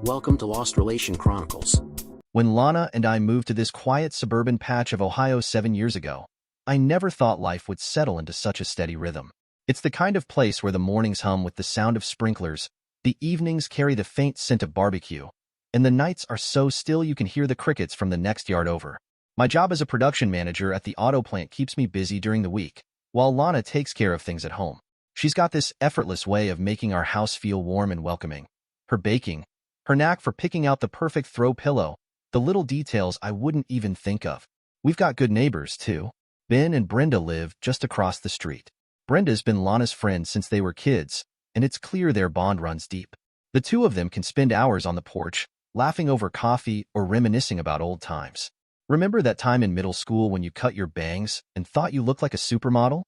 Welcome to Lost Relation Chronicles. When Lana and I moved to this quiet suburban patch of Ohio 7 years ago, I never thought life would settle into such a steady rhythm. It's the kind of place where the mornings hum with the sound of sprinklers, the evenings carry the faint scent of barbecue, and the nights are so still you can hear the crickets from the next yard over. My job as a production manager at the auto plant keeps me busy during the week, while Lana takes care of things at home. She's got this effortless way of making our house feel warm and welcoming. Her baking, her knack for picking out the perfect throw pillow, the little details I wouldn't even think of. We've got good neighbors, too. Ben and Brenda live just across the street. Brenda's been Lana's friend since they were kids, and it's clear their bond runs deep. The two of them can spend hours on the porch, laughing over coffee or reminiscing about old times. Remember that time in middle school when you cut your bangs and thought you looked like a supermodel?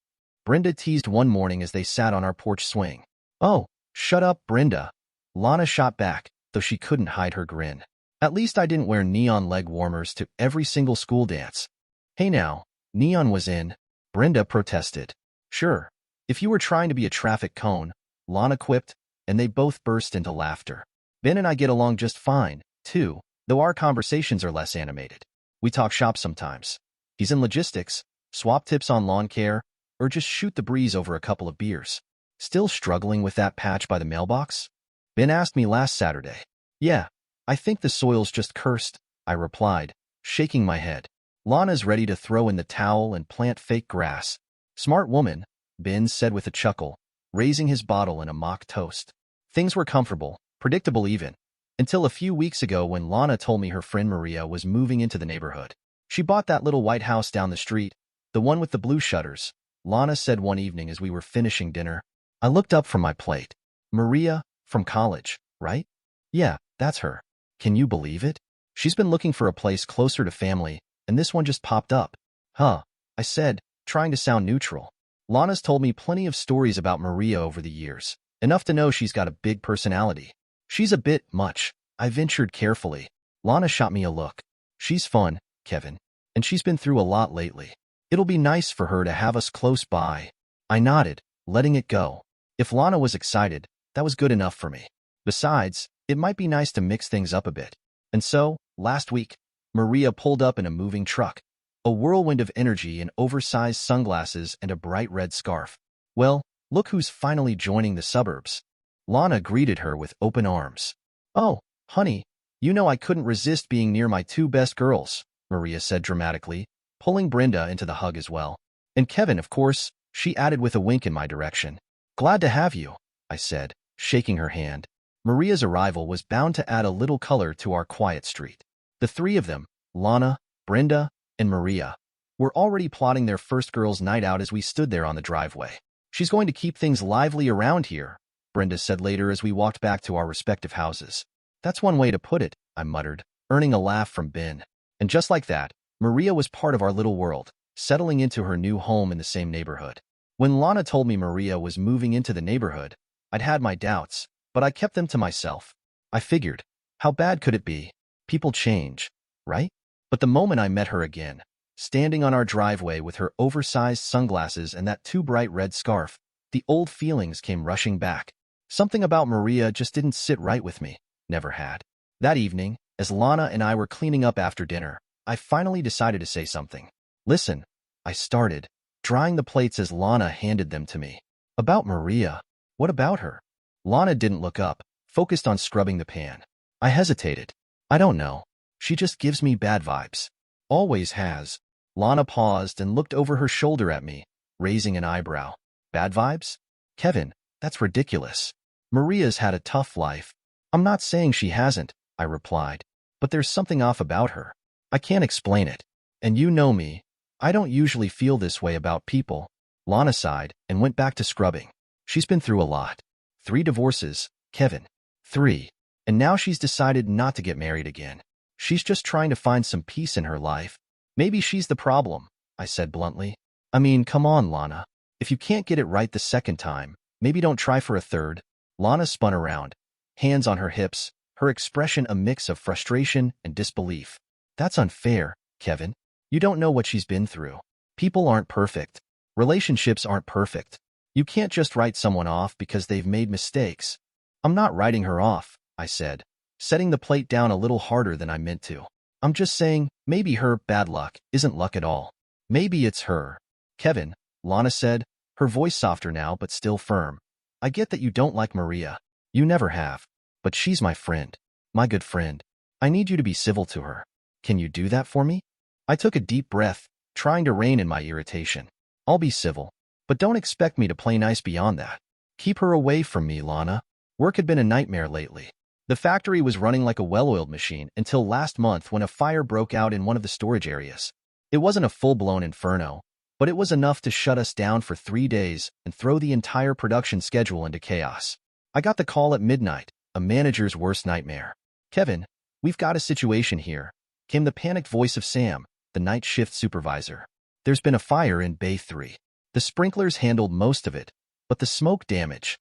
Brenda teased one morning as they sat on our porch swing. "Oh, shut up, Brenda." Lana shot back, though she couldn't hide her grin. "At least I didn't wear neon leg warmers to every single school dance." "Hey now, neon was in," Brenda protested. "Sure, if you were trying to be a traffic cone," Lana quipped, and they both burst into laughter. Ben and I get along just fine, too, though our conversations are less animated. We talk shop sometimes. He's in logistics, swap tips on lawn care, or just shoot the breeze over a couple of beers. "Still struggling with that patch by the mailbox?" Ben asked me last Saturday. "Yeah, I think the soil's just cursed," I replied, shaking my head. "Lana's ready to throw in the towel and plant fake grass." "Smart woman," Ben said with a chuckle, raising his bottle in a mock toast. Things were comfortable, predictable even, until a few weeks ago when Lana told me her friend Maria was moving into the neighborhood. She bought that little white house down the street, the one with the blue shutters, Lana said one evening as we were finishing dinner. I looked up from my plate. "Maria, from college, right?" "Yeah, that's her. Can you believe it? She's been looking for a place closer to family, and this one just popped up." "Huh," I said, trying to sound neutral. Lana's told me plenty of stories about Maria over the years, enough to know she's got a big personality. "She's a bit much," I ventured carefully. Lana shot me a look. "She's fun, Kevin, and she's been through a lot lately. It'll be nice for her to have us close by." I nodded, letting it go. If Lana was excited, that was good enough for me. Besides, it might be nice to mix things up a bit. And so, last week, Maria pulled up in a moving truck, a whirlwind of energy in oversized sunglasses and a bright red scarf. "Well, look who's finally joining the suburbs." Lana greeted her with open arms. "Oh, honey, you know I couldn't resist being near my two best girls," Maria said dramatically, pulling Brenda into the hug as well. "And Kevin, of course," she added with a wink in my direction. "Glad to have you," I said, shaking her hand. Maria's arrival was bound to add a little color to our quiet street. The three of them, Lana, Brenda, and Maria, were already plotting their first girls' night out as we stood there on the driveway. "She's going to keep things lively around here," Brenda said later as we walked back to our respective houses. "That's one way to put it," I muttered, earning a laugh from Ben. And just like that, Maria was part of our little world, settling into her new home in the same neighborhood. When Lana told me Maria was moving into the neighborhood, I'd had my doubts, but I kept them to myself. I figured, how bad could it be? People change, right? But the moment I met her again, standing on our driveway with her oversized sunglasses and that too bright red scarf, the old feelings came rushing back. Something about Maria just didn't sit right with me, never had. That evening, as Lana and I were cleaning up after dinner, I finally decided to say something. "Listen," I started, drying the plates as Lana handed them to me. "About Maria. What about her?" Lana didn't look up, focused on scrubbing the pan. I hesitated. "I don't know. She just gives me bad vibes. Always has." Lana paused and looked over her shoulder at me, raising an eyebrow. "Bad vibes? Kevin, that's ridiculous. Maria's had a tough life." "I'm not saying she hasn't," I replied, "but there's something off about her. I can't explain it. And you know me. I don't usually feel this way about people." Lana sighed and went back to scrubbing. "She's been through a lot. 3 divorces, Kevin. 3. And now she's decided not to get married again. She's just trying to find some peace in her life." "Maybe she's the problem," I said bluntly. "I mean, come on, Lana. If you can't get it right the second time, maybe don't try for a third." Lana spun around, hands on her hips, her expression a mix of frustration and disbelief. "That's unfair, Kevin. You don't know what she's been through. People aren't perfect. Relationships aren't perfect. You can't just write someone off because they've made mistakes." "I'm not writing her off," I said, setting the plate down a little harder than I meant to. I'm just saying, maybe her bad luck isn't luck at all. Maybe it's her. Kevin, Lana said, her voice softer now but still firm. I get that you don't like Maria. You never have. But she's my friend. My good friend. I need you to be civil to her. Can you do that for me? I took a deep breath, trying to rein in my irritation. I'll be civil. But don't expect me to play nice beyond that. Keep her away from me, Lana. Work had been a nightmare lately. The factory was running like a well-oiled machine until last month when a fire broke out in one of the storage areas. It wasn't a full-blown inferno, but it was enough to shut us down for 3 days and throw the entire production schedule into chaos. I got the call at midnight, a manager's worst nightmare. Kevin, we've got a situation here, came the panicked voice of Sam, the night shift supervisor. There's been a fire in Bay 3. The sprinklers handled most of it, but the smoke damage.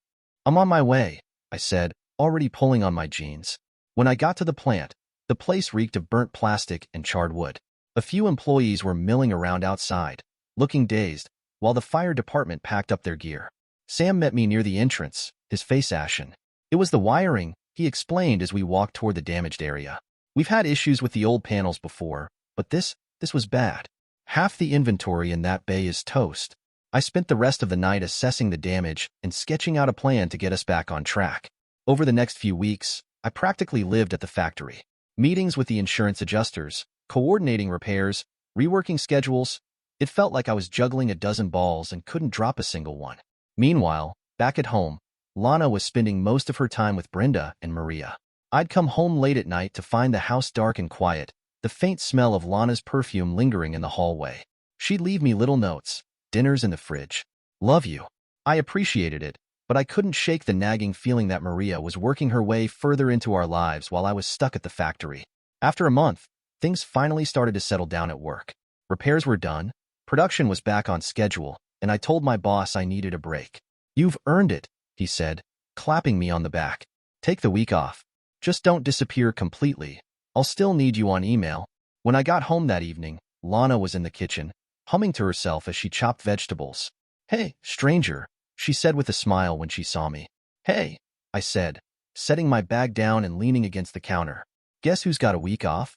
I'm on my way, I said, already pulling on my jeans. When I got to the plant, the place reeked of burnt plastic and charred wood. A few employees were milling around outside, looking dazed, while the fire department packed up their gear. Sam met me near the entrance, his face ashen. It was the wiring, he explained as we walked toward the damaged area. We've had issues with the old panels before, but this was bad. Half the inventory in that bay is toast. I spent the rest of the night assessing the damage and sketching out a plan to get us back on track. Over the next few weeks, I practically lived at the factory. Meetings with the insurance adjusters, coordinating repairs, reworking schedules. It felt like I was juggling a dozen balls and couldn't drop a single one. Meanwhile, back at home, Lana was spending most of her time with Brenda and Maria. I'd come home late at night to find the house dark and quiet, the faint smell of Lana's perfume lingering in the hallway. She'd leave me little notes, dinners in the fridge. Love you. I appreciated it, but I couldn't shake the nagging feeling that Maria was working her way further into our lives while I was stuck at the factory. After a month, things finally started to settle down at work. Repairs were done, production was back on schedule, and I told my boss I needed a break. You've earned it, he said, clapping me on the back. Take the week off. Just don't disappear completely. I'll still need you on email. When I got home that evening, Lana was in the kitchen, humming to herself as she chopped vegetables. Hey, stranger, she said with a smile when she saw me. Hey, I said, setting my bag down and leaning against the counter. Guess who's got a week off?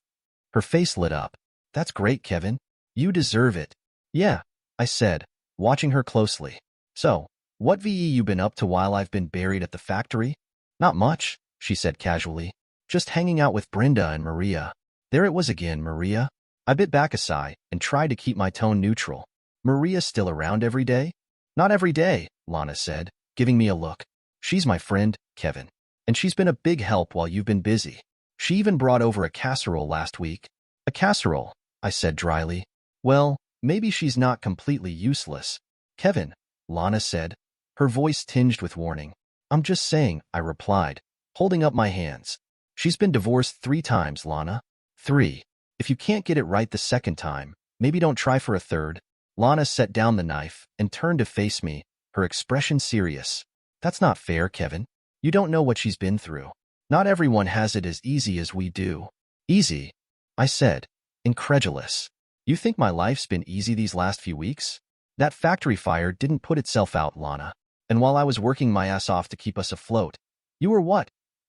Her face lit up. That's great, Kevin. You deserve it. Yeah, I said, watching her closely. So, what VE you been up to while I've been buried at the factory? Not much, she said casually. Just hanging out with Brenda and Maria. There it was again, Maria. I bit back a sigh and tried to keep my tone neutral. Maria's still around every day? Not every day, Lana said, giving me a look. She's my friend, Kevin. And she's been a big help while you've been busy. She even brought over a casserole last week. A casserole, I said dryly. Well, maybe she's not completely useless. Kevin, Lana said, her voice tinged with warning. I'm just saying, I replied, holding up my hands. She's been divorced 3 times, Lana. 3. If you can't get it right the second time, maybe don't try for a third. Lana set down the knife and turned to face me, her expression serious. That's not fair, Kevin. You don't know what she's been through. Not everyone has it as easy as we do. Easy? I said, incredulous. You think my life's been easy these last few weeks? That factory fire didn't put itself out, Lana. And while I was working my ass off to keep us afloat, you were what?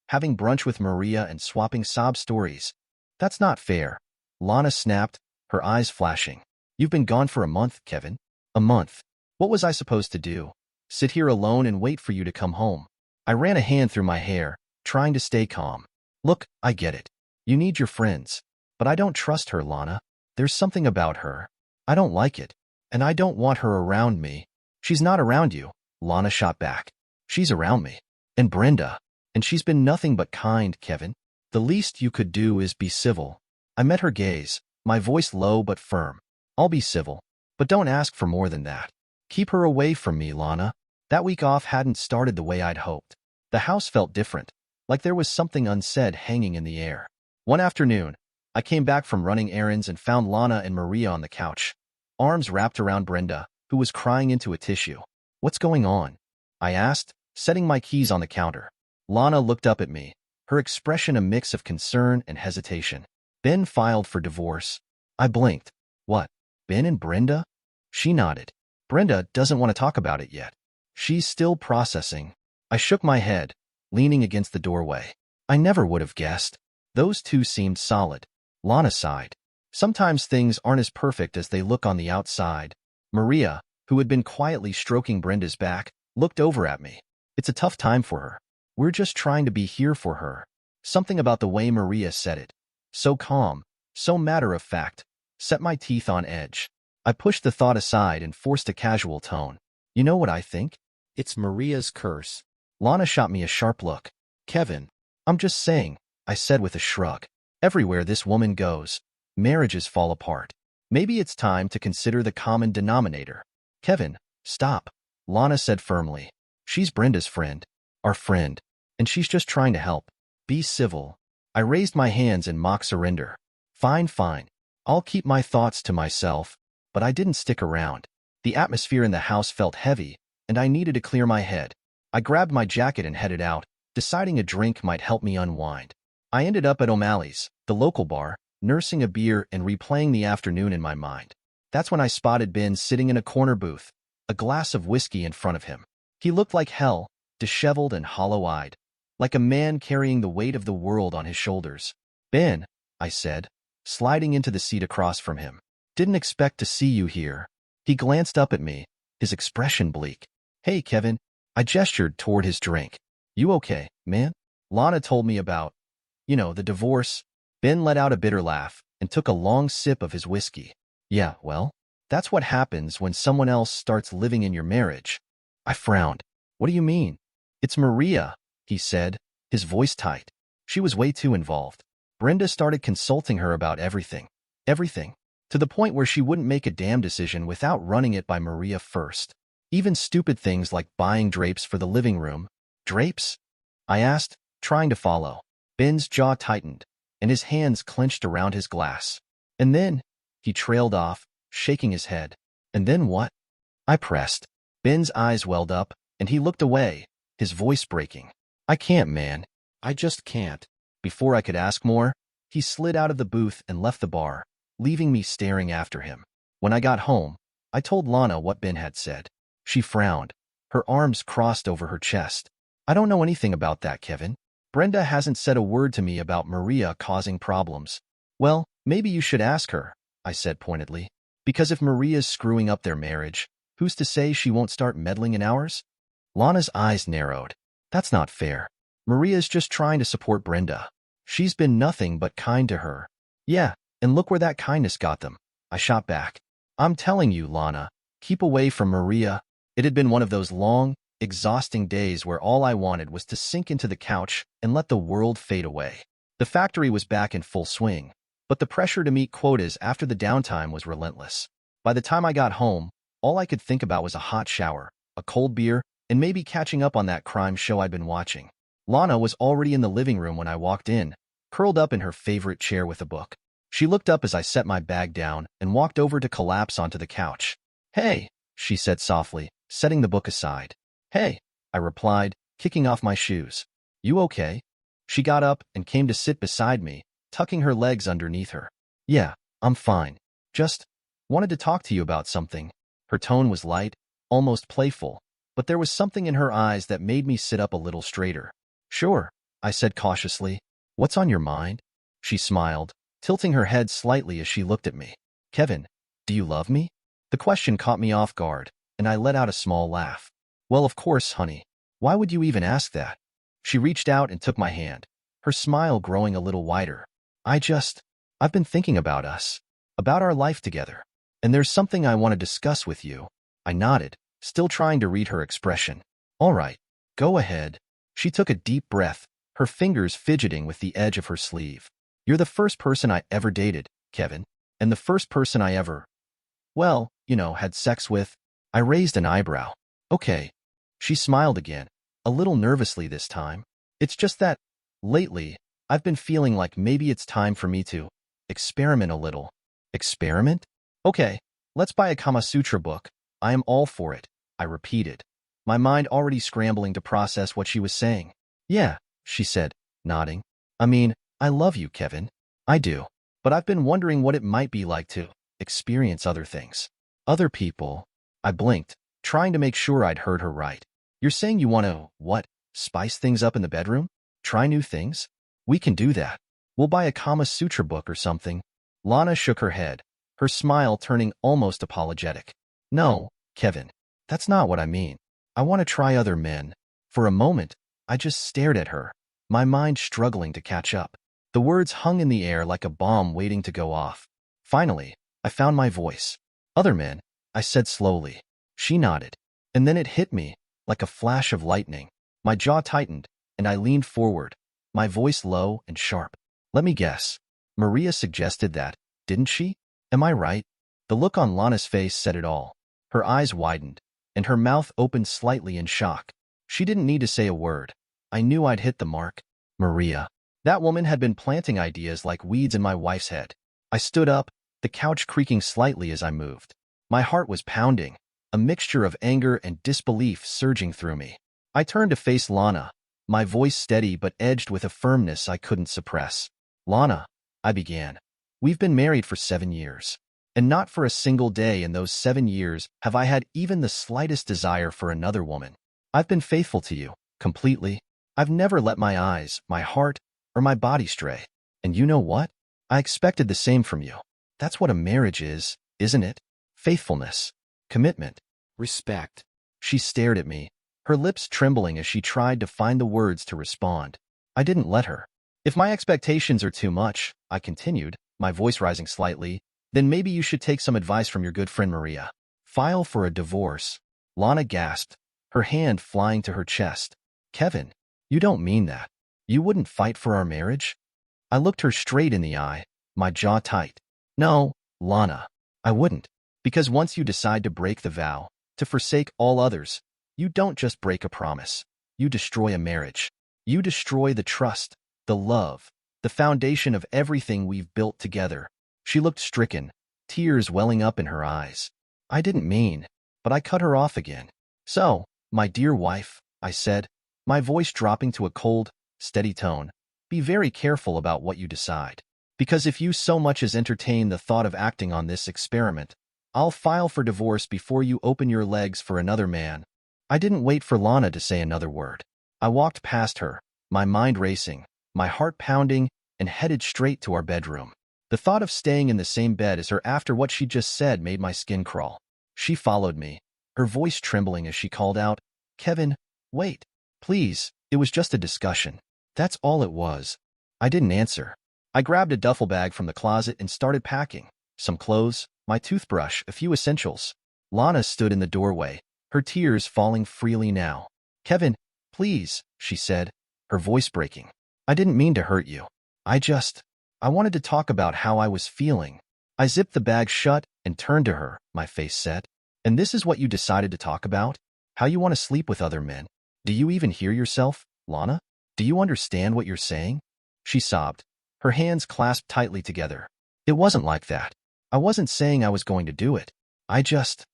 Having brunch with Maria and swapping sob stories. That's not fair. Lana snapped, her eyes flashing. You've been gone for a month, Kevin. A month. What was I supposed to do? Sit here alone and wait for you to come home? I ran a hand through my hair, trying to stay calm. Look, I get it. You need your friends. But I don't trust her, Lana. There's something about her. I don't like it. And I don't want her around me. She's not around you, Lana shot back. She's around me. And Brenda. And she's been nothing but kind, Kevin. The least you could do is be civil. I met her gaze, my voice low but firm. I'll be civil. But don't ask for more than that. Keep her away from me, Lana. That week off hadn't started the way I'd hoped. The house felt different, like there was something unsaid hanging in the air. One afternoon, I came back from running errands and found Lana and Maria on the couch, arms wrapped around Brenda, who was crying into a tissue. What's going on? I asked, setting my keys on the counter. Lana looked up at me, her expression a mix of concern and hesitation. Ben filed for divorce. I blinked. What? Ben and Brenda? She nodded. Brenda doesn't want to talk about it yet. She's still processing. I shook my head, leaning against the doorway. I never would have guessed. Those two seemed solid. Lana sighed. Sometimes things aren't as perfect as they look on the outside. Maria, who had been quietly stroking Brenda's back, looked over at me. It's a tough time for her. We're just trying to be here for her. Something about the way Maria said it, so calm, so matter-of-fact, set my teeth on edge. I pushed the thought aside and forced a casual tone. You know what I think? It's Maria's curse. Lana shot me a sharp look. Kevin, I'm just saying, I said with a shrug. Everywhere this woman goes, marriages fall apart. Maybe it's time to consider the common denominator. Kevin, stop, Lana said firmly. She's Brenda's friend, our friend, and she's just trying to help. Be civil. I raised my hands in mock surrender. Fine, fine. I'll keep my thoughts to myself, but I didn't stick around. The atmosphere in the house felt heavy, and I needed to clear my head. I grabbed my jacket and headed out, deciding a drink might help me unwind. I ended up at O'Malley's, the local bar, nursing a beer and replaying the afternoon in my mind. That's when I spotted Ben sitting in a corner booth, a glass of whiskey in front of him. He looked like hell, disheveled and hollow-eyed, like a man carrying the weight of the world on his shoulders. Ben, I said, sliding into the seat across from him. Didn't expect to see you here. He glanced up at me, his expression bleak. Hey, Kevin. I gestured toward his drink. You okay, man? Lana told me about, the divorce. Ben let out a bitter laugh and took a long sip of his whiskey. Yeah, well, that's what happens when someone else starts living in your marriage. I frowned. What do you mean? It's Maria, he said, his voice tight. She was way too involved. Brenda started consulting her about everything. Everything. To the point where she wouldn't make a damn decision without running it by Maria first. Even stupid things like buying drapes for the living room. Drapes? I asked, trying to follow. Ben's jaw tightened, and his hands clenched around his glass. And then, he trailed off, shaking his head. And then what? I pressed. Ben's eyes welled up, and he looked away, his voice breaking. I can't, man. I just can't. Before I could ask more, he slid out of the booth and left the bar, leaving me staring after him. When I got home, I told Lana what Ben had said. She frowned, her arms crossed over her chest. I don't know anything about that, Kevin. Brenda hasn't said a word to me about Maria causing problems. Well, maybe you should ask her, I said pointedly. Because if Maria's screwing up their marriage, who's to say she won't start meddling in ours? Lana's eyes narrowed. That's not fair. Maria's just trying to support Brenda. She's been nothing but kind to her. Yeah, and look where that kindness got them. I shot back. I'm telling you, Lana, keep away from Maria. It had been one of those long, exhausting days where all I wanted was to sink into the couch and let the world fade away. The factory was back in full swing, but the pressure to meet quotas after the downtime was relentless. By the time I got home, all I could think about was a hot shower, a cold beer, and maybe catching up on that crime show I'd been watching. Lana was already in the living room when I walked in, curled up in her favorite chair with a book. She looked up as I set my bag down and walked over to collapse onto the couch. Hey, she said softly, setting the book aside. Hey, I replied, kicking off my shoes. You okay? She got up and came to sit beside me, tucking her legs underneath her. Yeah, I'm fine. Just wanted to talk to you about something. Her tone was light, almost playful, but there was something in her eyes that made me sit up a little straighter. Sure, I said cautiously. What's on your mind? She smiled, tilting her head slightly as she looked at me. Kevin, do you love me? The question caught me off guard, and I let out a small laugh. Well, of course, honey. Why would you even ask that? She reached out and took my hand, her smile growing a little wider. I've been thinking about us, about our life together, and there's something I want to discuss with you. I nodded, still trying to read her expression. All right, go ahead. She took a deep breath, her fingers fidgeting with the edge of her sleeve. You're the first person I ever dated, Kevin, and the first person I ever, had sex with. I raised an eyebrow. Okay. She smiled again, a little nervously this time. It's just that, lately, I've been feeling like maybe it's time for me to experiment a little. Experiment? Okay, let's buy a Kama Sutra book. I am all for it, I repeated, my mind already scrambling to process what she was saying. Yeah, she said, nodding. I mean, I love you, Kevin. I do. But I've been wondering what it might be like to experience other things. Other people. I blinked, trying to make sure I'd heard her right. You're saying you want to, spice things up in the bedroom? Try new things? We can do that. We'll buy a Kama Sutra book or something. Lana shook her head, her smile turning almost apologetic. No, Kevin, that's not what I mean. I want to try other men. For a moment, I just stared at her, my mind struggling to catch up. The words hung in the air like a bomb waiting to go off. Finally, I found my voice. Other men, I said slowly. She nodded. And then it hit me, like a flash of lightning. My jaw tightened, and I leaned forward, my voice low and sharp. Let me guess. Maria suggested that, didn't she? Am I right? The look on Lana's face said it all. Her eyes widened, and her mouth opened slightly in shock. She didn't need to say a word. I knew I'd hit the mark. Maria. That woman had been planting ideas like weeds in my wife's head. I stood up, the couch creaking slightly as I moved. My heart was pounding, a mixture of anger and disbelief surging through me. I turned to face Lana, my voice steady but edged with a firmness I couldn't suppress. Lana, I began. We've been married for 7 years. And not for a single day in those 7 years have I had even the slightest desire for another woman. I've been faithful to you, completely. I've never let my eyes, my heart, or my body stray. And you know what? I expected the same from you. That's what a marriage is, isn't it? Faithfulness. Commitment. Respect. She stared at me, her lips trembling as she tried to find the words to respond. I didn't let her. If my expectations are too much, I continued, my voice rising slightly, then maybe you should take some advice from your good friend Maria. File for a divorce. Lana gasped, her hand flying to her chest. Kevin, you don't mean that. You wouldn't fight for our marriage? I looked her straight in the eye, my jaw tight. No, Lana, I wouldn't. Because once you decide to break the vow, to forsake all others, you don't just break a promise. You destroy a marriage. You destroy the trust, the love, the foundation of everything we've built together. She looked stricken, tears welling up in her eyes. I didn't mean, but I cut her off again. So, my dear wife, I said, my voice dropping to a cold, steady tone, be very careful about what you decide. Because if you so much as entertain the thought of acting on this experiment, I'll file for divorce before you open your legs for another man. I didn't wait for Lana to say another word. I walked past her, my mind racing, my heart pounding, and headed straight to our bedroom. The thought of staying in the same bed as her after what she just said made my skin crawl. She followed me, her voice trembling as she called out, Kevin, wait, please, it was just a discussion. That's all it was. I didn't answer. I grabbed a duffel bag from the closet and started packing. Some clothes, my toothbrush, a few essentials. Lana stood in the doorway, her tears falling freely now. Kevin, please, she said, her voice breaking. I didn't mean to hurt you. I wanted to talk about how I was feeling. I zipped the bag shut and turned to her, my face set. And this is what you decided to talk about? How you want to sleep with other men? Do you even hear yourself, Lana? Do you understand what you're saying? She sobbed, her hands clasped tightly together. It wasn't like that. I wasn't saying I was going to do it. I just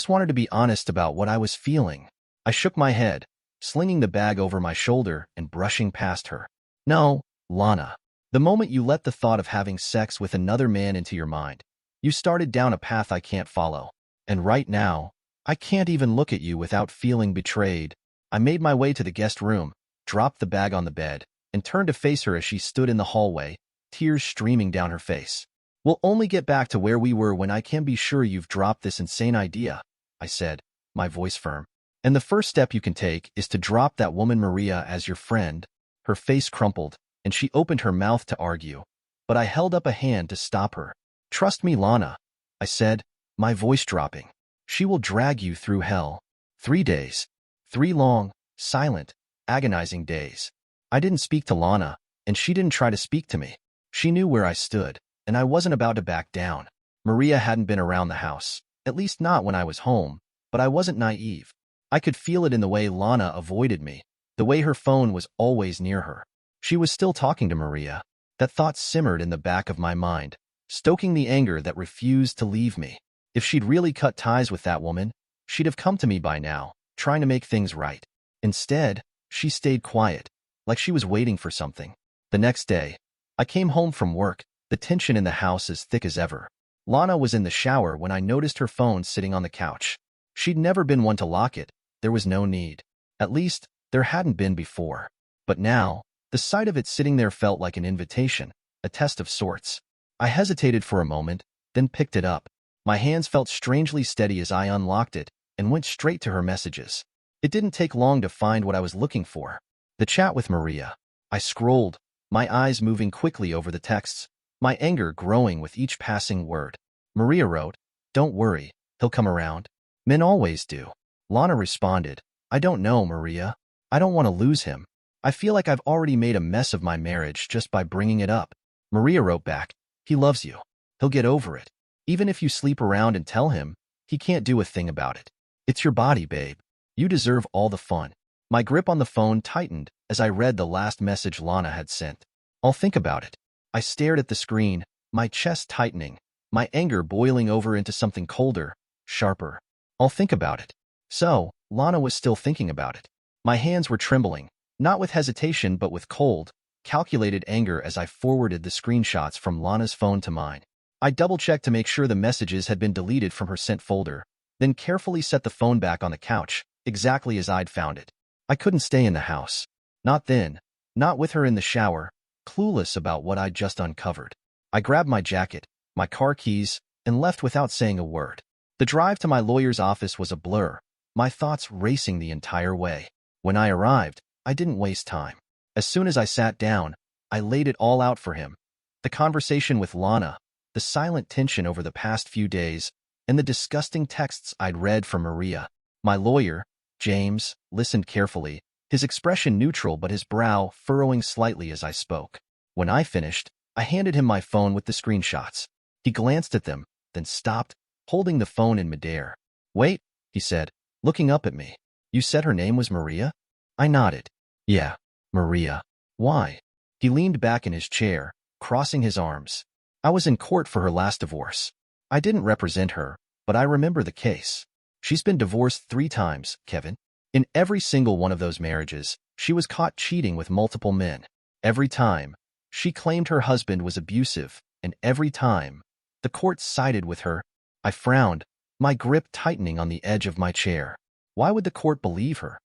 wanted to be honest about what I was feeling. I shook my head, slinging the bag over my shoulder and brushing past her. No, Lana. The moment you let the thought of having sex with another man into your mind, you started down a path I can't follow. And right now, I can't even look at you without feeling betrayed. I made my way to the guest room, dropped the bag on the bed, and turned to face her as she stood in the hallway, tears streaming down her face. We'll only get back to where we were when I can be sure you've dropped this insane idea, I said, my voice firm. And the first step you can take is to drop that woman Maria as your friend. Her face crumpled, and she opened her mouth to argue, but I held up a hand to stop her. Trust me, Lana, I said, my voice dropping. She will drag you through hell. 3 days. 3 long, silent, agonizing days. I didn't speak to Lana, and she didn't try to speak to me. She knew where I stood, and I wasn't about to back down. Maria hadn't been around the house, at least not when I was home, but I wasn't naive. I could feel it in the way Lana avoided me, the way her phone was always near her. She was still talking to Maria. That thought simmered in the back of my mind, stoking the anger that refused to leave me. If she'd really cut ties with that woman, she'd have come to me by now, trying to make things right. Instead, she stayed quiet, like she was waiting for something. The next day, I came home from work, the tension in the house as thick as ever. Lana was in the shower when I noticed her phone sitting on the couch. She'd never been one to lock it. There was no need. At least, there hadn't been before. But now, The sight of it sitting there felt like an invitation, a test of sorts. I hesitated for a moment, then picked it up. My hands felt strangely steady as I unlocked it and went straight to her messages. It didn't take long to find what I was looking for. The chat with Maria. I scrolled, my eyes moving quickly over the texts, my anger growing with each passing word. Maria wrote, "Don't worry, he'll come around. Men always do." Lana responded, "I don't know, Maria. I don't want to lose him. I feel like I've already made a mess of my marriage just by bringing it up." Maria wrote back, "He loves you. He'll get over it. Even if you sleep around and tell him, he can't do a thing about it. It's your body, babe. You deserve all the fun." My grip on the phone tightened as I read the last message Lana had sent. "I'll think about it." I stared at the screen, my chest tightening, my anger boiling over into something colder, sharper. "I'll think about it." So, Lana was still thinking about it. My hands were trembling, not with hesitation but with cold, calculated anger as I forwarded the screenshots from Lana's phone to mine. I double-checked to make sure the messages had been deleted from her sent folder, then carefully set the phone back on the couch, exactly as I'd found it. I couldn't stay in the house. Not then, not with her in the shower, clueless about what I'd just uncovered. I grabbed my jacket, my car keys, and left without saying a word. The drive to my lawyer's office was a blur, my thoughts racing the entire way. When I arrived, I didn't waste time. As soon as I sat down, I laid it all out for him. The conversation with Lana, the silent tension over the past few days, and the disgusting texts I'd read from Maria. My lawyer, James, listened carefully, his expression neutral but his brow furrowing slightly as I spoke. When I finished, I handed him my phone with the screenshots. He glanced at them, then stopped, holding the phone in midair. "Wait," he said, looking up at me. "You said her name was Maria?" I nodded. "Yeah, Maria. Why?" He leaned back in his chair, crossing his arms. "I was in court for her last divorce. I didn't represent her, but I remember the case. She's been divorced 3 times, Kevin. In every single one of those marriages, she was caught cheating with multiple men. Every time, she claimed her husband was abusive, and every time, the court sided with her." I frowned, my grip tightening on the edge of my chair. Why would the court believe her?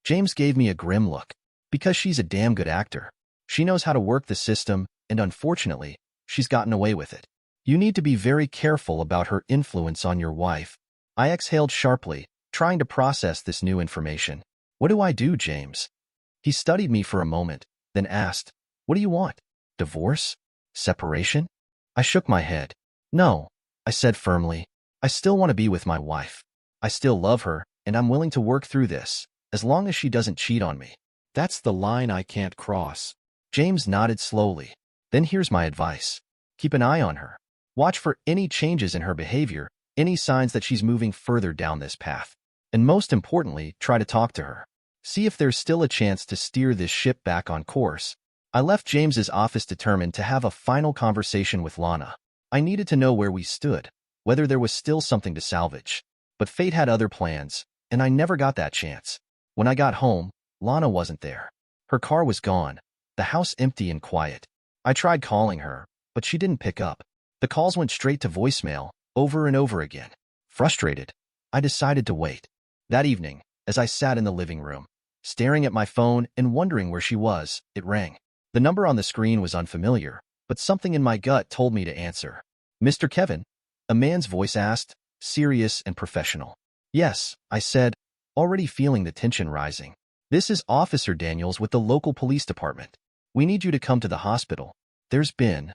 James gave me a grim look. "Because she's a damn good actor. She knows how to work the system, and unfortunately, she's gotten away with it. You need to be very careful about her influence on your wife." I exhaled sharply, trying to process this new information. "What do I do, James?" He studied me for a moment, then asked, "What do you want? Divorce? Separation?" I shook my head. "No," I said firmly. "I still want to be with my wife. I still love her, and I'm willing to work through this, as long as she doesn't cheat on me. That's the line I can't cross." James nodded slowly. "Then here's my advice. Keep an eye on her. Watch for any changes in her behavior, any signs that she's moving further down this path. And most importantly, try to talk to her. See if there's still a chance to steer this ship back on course." I left James's office determined to have a final conversation with Lana. I needed to know where we stood, whether there was still something to salvage. But fate had other plans, and I never got that chance. When I got home, Lana wasn't there. Her car was gone, the house empty and quiet. I tried calling her, but she didn't pick up. The calls went straight to voicemail, over and over again. Frustrated, I decided to wait. That evening, as I sat in the living room, staring at my phone and wondering where she was, it rang. The number on the screen was unfamiliar, but something in my gut told me to answer. "Mr. Kevin?" a man's voice asked, serious and professional. "Yes," I said, already feeling the tension rising. "This is Officer Daniels with the local police department. We need you to come to the hospital. There's been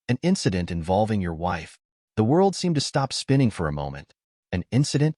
an incident involving your wife." The world seemed to stop spinning for a moment. "An incident?"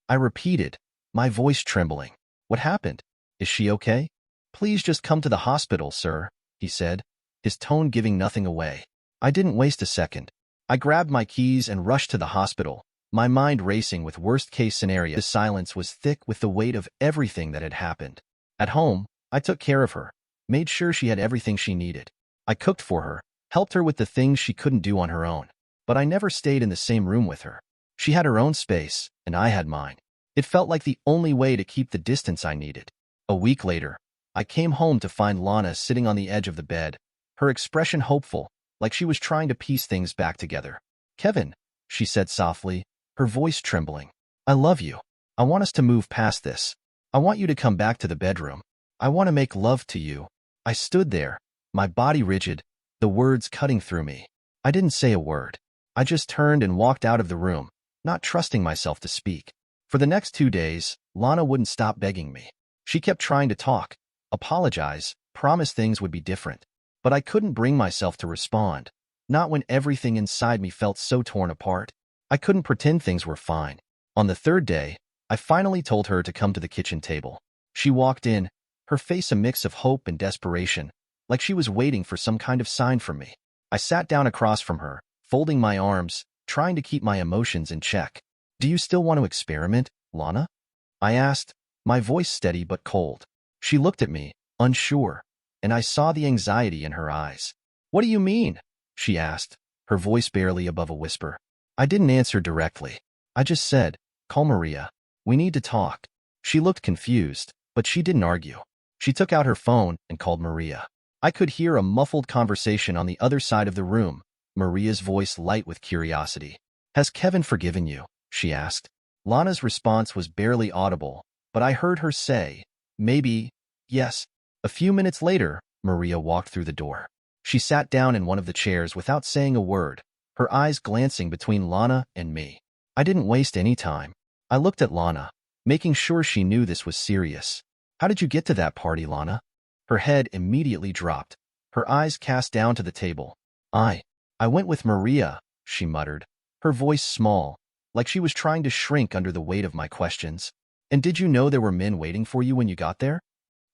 I repeated, my voice trembling. "What happened? Is she okay?" "Please just come to the hospital, sir," he said, his tone giving nothing away. I didn't waste a second. I grabbed my keys and rushed to the hospital, my mind racing with worst-case scenario. The silence was thick with the weight of everything that had happened. At home, I took care of her, made sure she had everything she needed. I cooked for her, helped her with the things she couldn't do on her own. But I never stayed in the same room with her. She had her own space, and I had mine. It felt like the only way to keep the distance I needed. A week later, I came home to find Lana sitting on the edge of the bed, her expression hopeful, like she was trying to piece things back together. "Kevin," she said softly, her voice trembling. "I love you. I want us to move past this. I want you to come back to the bedroom. I want to make love to you." I stood there, my body rigid, the words cutting through me. I didn't say a word. I just turned and walked out of the room, not trusting myself to speak. For the next 2 days, Lana wouldn't stop begging me. She kept trying to talk, apologize, promise things would be different. But I couldn't bring myself to respond, not when everything inside me felt so torn apart. I couldn't pretend things were fine. On the third day, I finally told her to come to the kitchen table. She walked in, her face a mix of hope and desperation, like she was waiting for some kind of sign from me. I sat down across from her, folding my arms, trying to keep my emotions in check. "Do you still want to experiment, Lana?" I asked, my voice steady but cold. She looked at me, unsure, and I saw the anxiety in her eyes. "What do you mean?" she asked, her voice barely above a whisper. I didn't answer directly. I just said, "Call Maria. We need to talk." She looked confused, but she didn't argue. She took out her phone and called Maria. I could hear a muffled conversation on the other side of the room, Maria's voice light with curiosity. "Has Kevin forgiven you?" she asked. Lana's response was barely audible, but I heard her say, "Maybe, yes." A few minutes later, Maria walked through the door. She sat down in one of the chairs without saying a word, her eyes glancing between Lana and me. I didn't waste any time. I looked at Lana, making sure she knew this was serious. "How did you get to that party, Lana?" Her head immediately dropped, her eyes cast down to the table. I went with Maria," she muttered, her voice small, like she was trying to shrink under the weight of my questions. "And did you know there were men waiting for you when you got there?"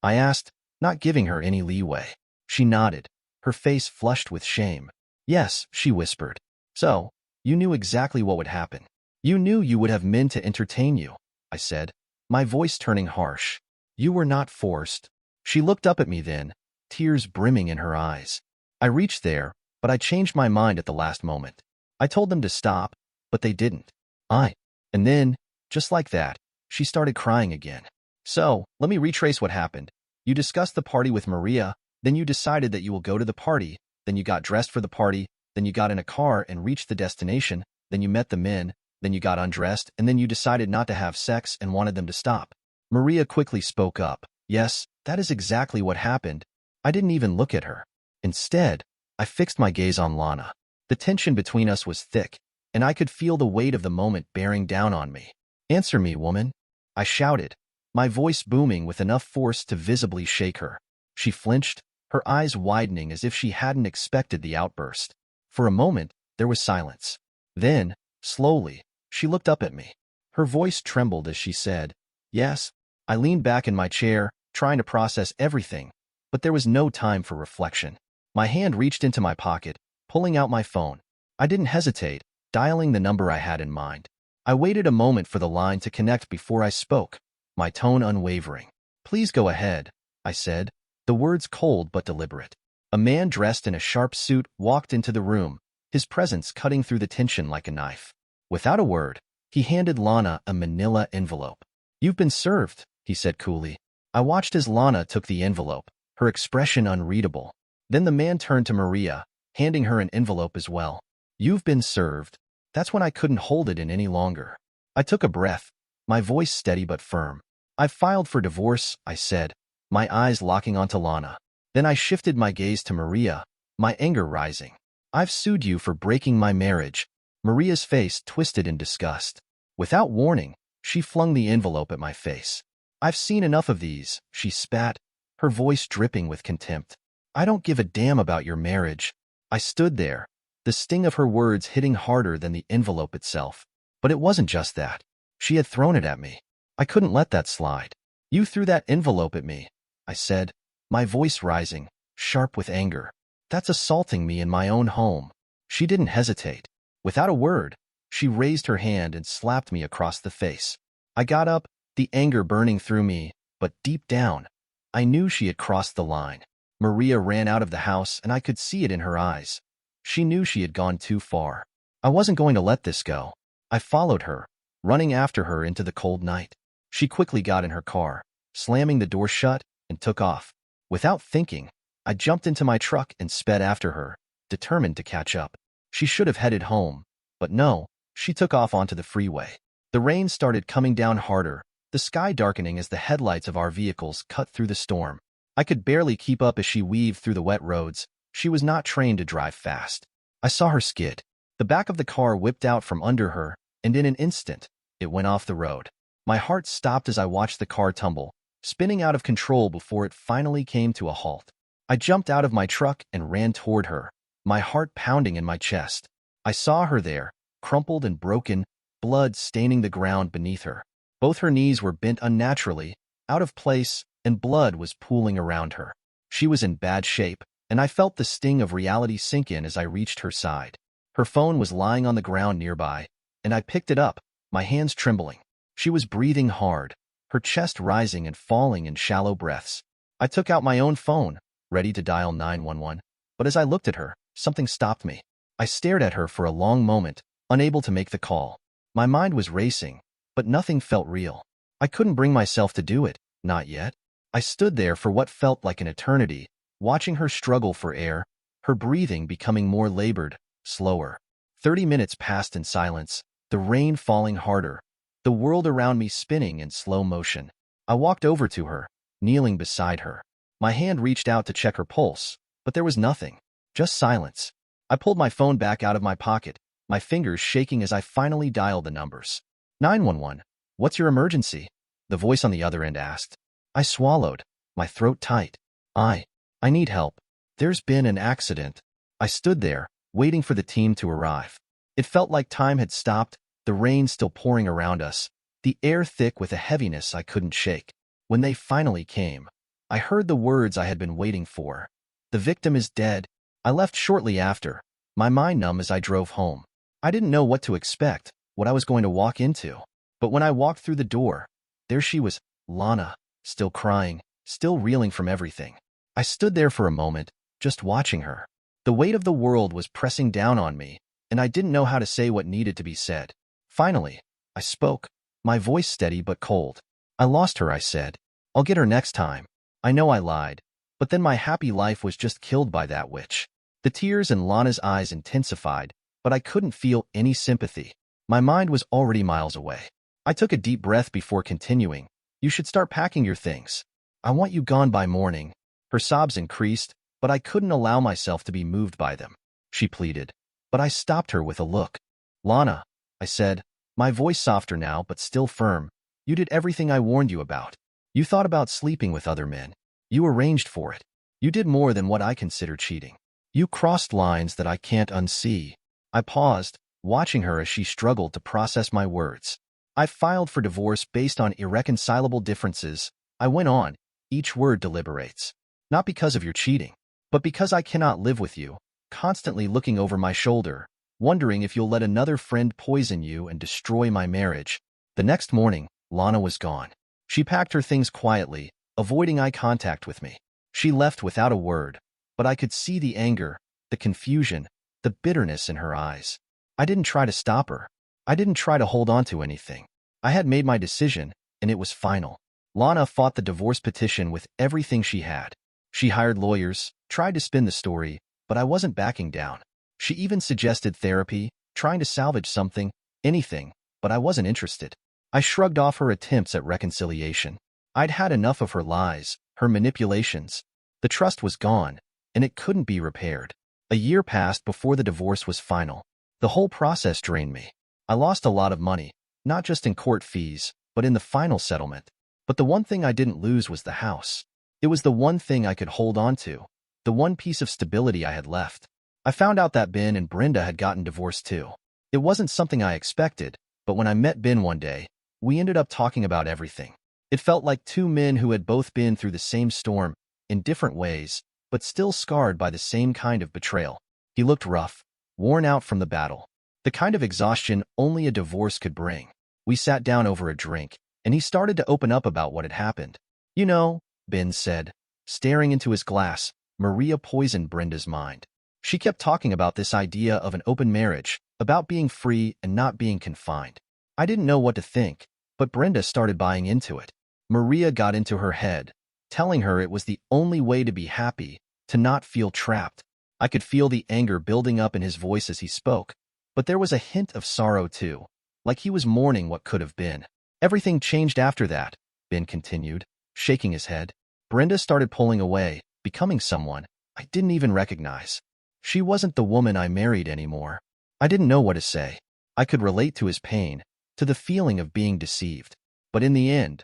I asked, not giving her any leeway. She nodded, her face flushed with shame. "Yes," she whispered. "So, you knew exactly what would happen. You knew you would have men to entertain you," I said, my voice turning harsh. "You were not forced." She looked up at me then, tears brimming in her eyes. I reached there, but I changed my mind at the last moment. I told them to stop, but they didn't. And then, just like that, she started crying again. "So, let me retrace what happened. You discussed the party with Maria, then you decided that you will go to the party, then you got dressed for the party, then you got in a car and reached the destination, then you met the men, then you got undressed, and then you decided not to have sex and wanted them to stop." Maria quickly spoke up. "Yes, that is exactly what happened." I didn't even look at her. Instead, I fixed my gaze on Lana. The tension between us was thick, and I could feel the weight of the moment bearing down on me. "Answer me, woman," I shouted, my voice booming with enough force to visibly shake her. She flinched, her eyes widening as if she hadn't expected the outburst. For a moment, there was silence. Then, slowly, she looked up at me. Her voice trembled as she said, "Yes." I leaned back in my chair, trying to process everything, but there was no time for reflection. My hand reached into my pocket, pulling out my phone. I didn't hesitate, dialing the number I had in mind. I waited a moment for the line to connect before I spoke, my tone unwavering. "Please go ahead," I said, the words cold but deliberate. A man dressed in a sharp suit walked into the room, his presence cutting through the tension like a knife. Without a word, he handed Lana a manila envelope. "You've been served," he said coolly. I watched as Lana took the envelope, her expression unreadable. Then the man turned to Maria, handing her an envelope as well. "You've been served." That's when I couldn't hold it in any longer. I took a breath, my voice steady but firm. "I've filed for divorce," I said, my eyes locking onto Lana. Then I shifted my gaze to Maria, my anger rising. "I've sued you for breaking my marriage." Maria's face twisted in disgust. Without warning, she flung the envelope at my face. "I've seen enough of these," she spat, her voice dripping with contempt. "I don't give a damn about your marriage." I stood there, the sting of her words hitting harder than the envelope itself. But it wasn't just that. She had thrown it at me. I couldn't let that slide. "You threw that envelope at me," I said, my voice rising, sharp with anger. "That's assaulting me in my own home." She didn't hesitate. Without a word, she raised her hand and slapped me across the face. I got up, the anger burning through me, but deep down, I knew she had crossed the line. Maria ran out of the house, and I could see it in her eyes. She knew she had gone too far. I wasn't going to let this go. I followed her, running after her into the cold night. She quickly got in her car, slamming the door shut, and took off. Without thinking, I jumped into my truck and sped after her, determined to catch up. She should have headed home, but no, she took off onto the freeway. The rain started coming down harder, the sky darkening as the headlights of our vehicles cut through the storm. I could barely keep up as she weaved through the wet roads. She was not trained to drive fast. I saw her skid. The back of the car whipped out from under her, and in an instant, it went off the road. My heart stopped as I watched the car tumble, spinning out of control before it finally came to a halt. I jumped out of my truck and ran toward her, my heart pounding in my chest. I saw her there, crumpled and broken, blood staining the ground beneath her. Both her knees were bent unnaturally, out of place, and blood was pooling around her. She was in bad shape, and I felt the sting of reality sink in as I reached her side. Her phone was lying on the ground nearby, and I picked it up, my hands trembling. She was breathing hard, her chest rising and falling in shallow breaths. I took out my own phone, ready to dial 911, but as I looked at her, something stopped me. I stared at her for a long moment, unable to make the call. My mind was racing, but nothing felt real. I couldn't bring myself to do it, not yet. I stood there for what felt like an eternity, watching her struggle for air, her breathing becoming more labored, slower. 30 minutes passed in silence, the rain falling harder, the world around me spinning in slow motion. I walked over to her, kneeling beside her. My hand reached out to check her pulse, but there was nothing, just silence. I pulled my phone back out of my pocket, my fingers shaking as I finally dialed the numbers. 911, what's your emergency? The voice on the other end asked. I swallowed, my throat tight. I need help. There's been an accident. I stood there, waiting for the team to arrive. It felt like time had stopped, the rain still pouring around us, the air thick with a heaviness I couldn't shake. When they finally came, I heard the words I had been waiting for. The victim is dead. I left shortly after, my mind numb as I drove home. I didn't know what to expect, what I was going to walk into. But when I walked through the door, there she was, Lana, still crying, still reeling from everything. I stood there for a moment, just watching her. The weight of the world was pressing down on me, and I didn't know how to say what needed to be said. Finally, I spoke, my voice steady but cold. I lost her, I said. I'll get her next time. I know I lied, but then my happy life was just killed by that witch. The tears in Lana's eyes intensified, but I couldn't feel any sympathy. My mind was already miles away. I took a deep breath before continuing. You should start packing your things. I want you gone by morning. Her sobs increased, but I couldn't allow myself to be moved by them. She pleaded, but I stopped her with a look. Lana, I said, my voice softer now but still firm, you did everything I warned you about. You thought about sleeping with other men. You arranged for it. You did more than what I consider cheating. You crossed lines that I can't unsee. I paused, watching her as she struggled to process my words. I filed for divorce based on irreconcilable differences. I went on, each word deliberates. Not because of your cheating, but because I cannot live with you, constantly looking over my shoulder, wondering if you'll let another friend poison you and destroy my marriage. The next morning, Lana was gone. She packed her things quietly, avoiding eye contact with me. She left without a word, but I could see the anger, the confusion, the bitterness in her eyes. I didn't try to stop her. I didn't try to hold on to anything. I had made my decision, and it was final. Lana fought the divorce petition with everything she had. She hired lawyers, tried to spin the story, but I wasn't backing down. She even suggested therapy, trying to salvage something, anything, but I wasn't interested. I shrugged off her attempts at reconciliation. I'd had enough of her lies, her manipulations. The trust was gone, and it couldn't be repaired. A year passed before the divorce was final. The whole process drained me. I lost a lot of money, not just in court fees, but in the final settlement. But the one thing I didn't lose was the house. It was the one thing I could hold on to, the one piece of stability I had left. I found out that Ben and Brenda had gotten divorced too. It wasn't something I expected, but when I met Ben one day, we ended up talking about everything. It felt like two men who had both been through the same storm, in different ways, but still scarred by the same kind of betrayal. He looked rough, worn out from the battle, the kind of exhaustion only a divorce could bring. We sat down over a drink, and he started to open up about what had happened. You know, Ben said, staring into his glass, Maria poisoned Brenda's mind. She kept talking about this idea of an open marriage, about being free and not being confined. I didn't know what to think, but Brenda started buying into it. Maria got into her head, telling her it was the only way to be happy, to not feel trapped. I could feel the anger building up in his voice as he spoke, but there was a hint of sorrow too, like he was mourning what could have been. Everything changed after that, Ben continued, shaking his head. Brenda started pulling away, becoming someone I didn't even recognize. She wasn't the woman I married anymore. I didn't know what to say. I could relate to his pain, to the feeling of being deceived. But in the end,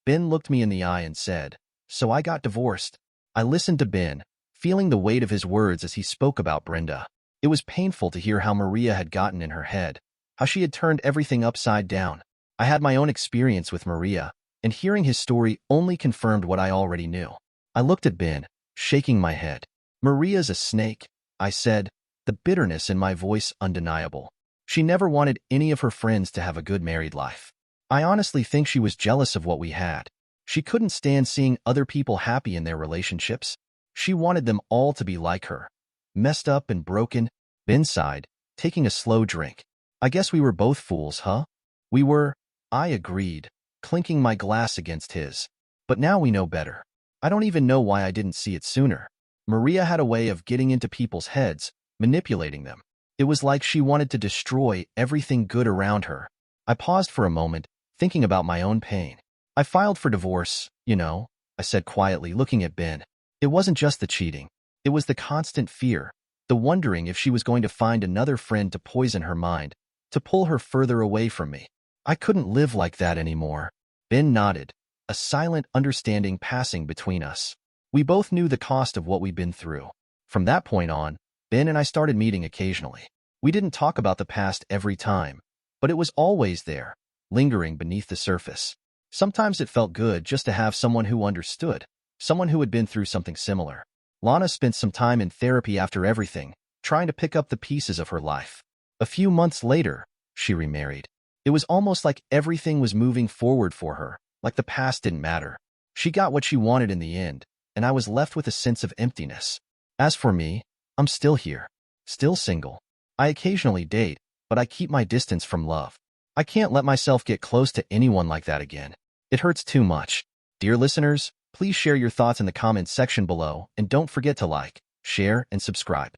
Ben looked me in the eye and said, "So I got divorced." I listened to Ben, feeling the weight of his words as he spoke about Brenda. It was painful to hear how Maria had gotten in her head, how she had turned everything upside down. I had my own experience with Maria, and hearing his story only confirmed what I already knew. I looked at Ben, shaking my head. "Maria's a snake," I said, the bitterness in my voice undeniable. She never wanted any of her friends to have a good married life. I honestly think she was jealous of what we had. She couldn't stand seeing other people happy in their relationships. She wanted them all to be like her. Messed up and broken, Ben sighed, taking a slow drink. "I guess we were both fools, huh?" "We were," I agreed, clinking my glass against his. "But now we know better." I don't even know why I didn't see it sooner. Maria had a way of getting into people's heads, manipulating them. It was like she wanted to destroy everything good around her. I paused for a moment, thinking about my own pain. "I filed for divorce, I said quietly, looking at Ben. It wasn't just the cheating. It was the constant fear, the wondering if she was going to find another friend to poison her mind, to pull her further away from me. I couldn't live like that anymore." Ben nodded, a silent understanding passing between us. We both knew the cost of what we'd been through. From that point on, Ben and I started meeting occasionally. We didn't talk about the past every time, but it was always there, lingering beneath the surface. Sometimes it felt good just to have someone who understood, someone who had been through something similar. Lana spent some time in therapy after everything, trying to pick up the pieces of her life. A few months later, she remarried. It was almost like everything was moving forward for her, like the past didn't matter. She got what she wanted in the end, and I was left with a sense of emptiness. As for me, I'm still here, still single. I occasionally date, but I keep my distance from love. I can't let myself get close to anyone like that again. It hurts too much. Dear listeners, please share your thoughts in the comments section below, and don't forget to like, share, and subscribe.